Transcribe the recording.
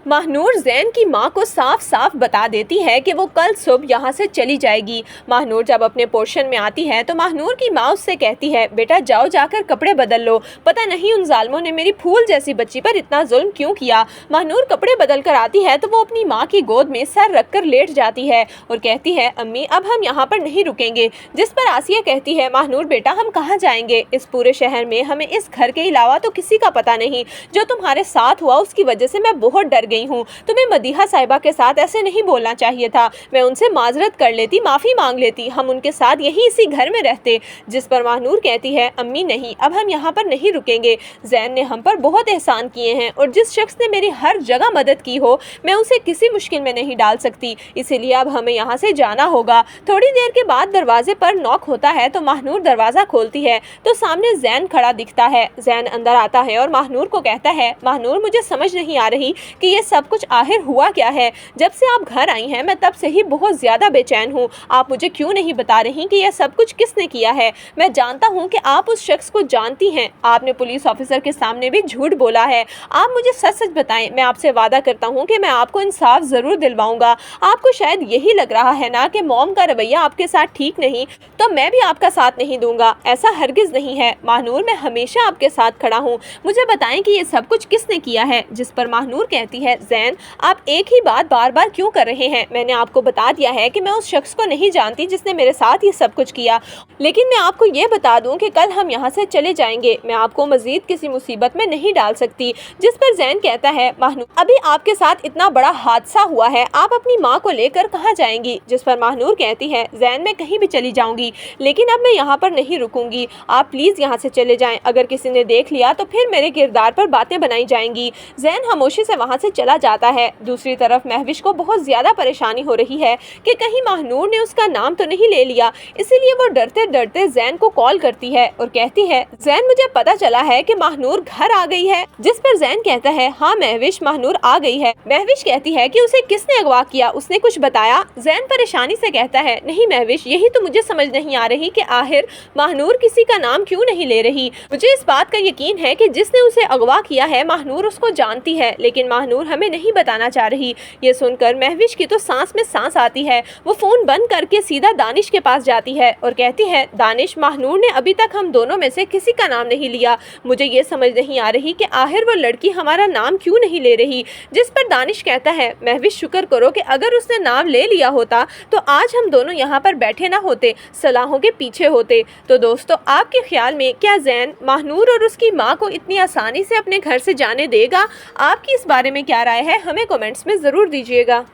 महानूर ज़ैन की मां को साफ साफ बता देती है कि वो कल सुबह यहाँ से चली जाएगी। महानूर जब अपने पोर्शन में आती है तो महानूर की मां उससे कहती है, बेटा जाओ जाकर कपड़े बदल लो, पता नहीं उन जालिमों ने मेरी फूल जैसी बच्ची पर इतना जुल्म क्यों किया। महानूर कपड़े बदल कर आती है तो वो अपनी माँ की गोद में सर रख कर लेट जाती है और कहती है, अम्मी अब हम यहाँ पर नहीं रुकेंगे। जिस पर आसिया कहती है, महानूर बेटा हम कहाँ जाएंगे, इस पूरे शहर में हमें इस घर के अलावा तो किसी का पता नहीं। जो तुम्हारे साथ हुआ उसकी वजह से मैं बहुत डर गई हूँ। तुम्हें मदीहा साहिबा के साथ ऐसे नहीं बोलना चाहिए था। मैं उनसे माजरत कर लेती, माफ़ी मांग लेती, हम उनके साथ यही इसी घर में रहते। जिस पर महानूर कहती है, अम्मी नहीं, अब हम यहाँ पर नहीं रुकेंगे। ज़ैन ने हम पर बहुत एहसान किए हैं और जिस शख्स ने मेरी हर जगह मदद की हो मैं उसे किसी मुश्किल में नहीं डाल सकती, इसीलिए अब हमें यहाँ से जाना होगा। थोड़ी देर के बाद दरवाजे पर नॉक होता है तो महानूर दरवाज़ा खोलती है तो सामने ज़ैन खड़ा दिखता है। ज़ैन अंदर आता है और महानूर को कहता है, महानूर मुझे समझ नहीं आ रही कि ये सब कुछ आखिर हुआ क्या है। जब से आप घर आई हैं मैं तब से ही बहुत ज़्यादा बेचैन हूँ। आप मुझे क्यों नहीं बता रही कि यह सब कुछ किसने किया है। मैं जानता हूँ कि आप उस शख्स को जानती हैं। आपने पुलिस ऑफिसर के सामने भी झूठ बोला है। आप मुझे सच सच बताएं। मैं आपसे वादा करता हूँ कि मैं आपको इंसाफ ज़रूर दिलवाऊंगा। आपको शायद यही लग रहा है ना कि मॉम का रवैया आपके साथ ठीक नहीं, तो मैं भी आपका साथ नहीं दूंगा। ऐसा हरगिज़ नहीं है महानूर, मैं हमेशा आपके साथ खड़ा हूँ। मुझे बताएं कि ये सब कुछ किसने किया है। जिस पर महानूर कहती है, ज़ैन आप एक ही बात बार बार क्यों कर रहे हैं। मैंने आपको बता दिया है कि मैं उस शख्स को नहीं जानती जिसने मेरे साथ ये सब कुछ किया, लेकिन मैं आपको ये बता दूं कि कल हम यहाँ से चले जाएंगे। मैं आपको मजीद किसी मुसीबत में नहीं डाल सकती। जिस पर ज़ैन कहता है, महानूर अभी आपके साथ इतना बड़ा हादसा हुआ है, आप अपनी माँ को लेकर कहाँ जाएंगी। जिस पर महानूर कहती है, ज़ैन मैं कहीं भी चली जाऊंगी लेकिन अब मैं यहाँ पर नहीं रुकूंगी। आप प्लीज़ यहाँ से चले जाएं। अगर किसी ने देख लिया तो फिर मेरे किरदार पर बातें बनाई जाएंगी। ज़ैन खामोशी से वहाँ से चला जाता है। दूसरी तरफ महविश को बहुत ज़्यादा परेशानी हो रही है कि कहीं महानूर ने उसका नाम तो नहीं ले लिया, इसीलिए वो डरते डरते ज़ैन को कॉल करती है और कहती है, ज़ैन मुझे पता चला है कि महानूर घर आ गई है। जिस पर ज़ैन कहता है, हाँ महविश महानूर आ गई है। महविश कहती है कि उसे किसने अगवा किया, उसने कुछ बताया। ज़ैन परेशानी से कहता है, नहीं महविश यही तो मुझे समझ नहीं आ रही कि आखिर महानूर किसी का नाम क्यों नहीं ले रही। मुझे इस बात का यकीन है कि जिसने उसे अगवा किया है महानूर उसको जानती है, लेकिन महानूर हमें नहीं बताना चाह रही। ये सुनकर महविश की तो सांस में सांस आती है। वो फोन बंद करके सीधा दानिश के पास जाती है और कहती है, दानिश महानूर ने अभी तक हम दोनों में से किसी का नाम नहीं लिया। मुझे ये समझ नहीं आ रही कि आखिर वो लड़की हमारा नाम क्यों नहीं ले रही। जिस पर दानिश कहता है, महविश शुक्र करो कि अगर उसने नाम ले लिया होता तो आज हम दोनों यहाँ पर बैठे ना होते, सलाहों के पीछे होते। तो दोस्तों आपके ख्याल में क्या ज़ैन महानूर और उसकी माँ को इतनी आसानी से अपने घर से जाने देगा? आपकी इस बारे में क्या राय है, हमें कमेंट्स में ज़रूर दीजिएगा।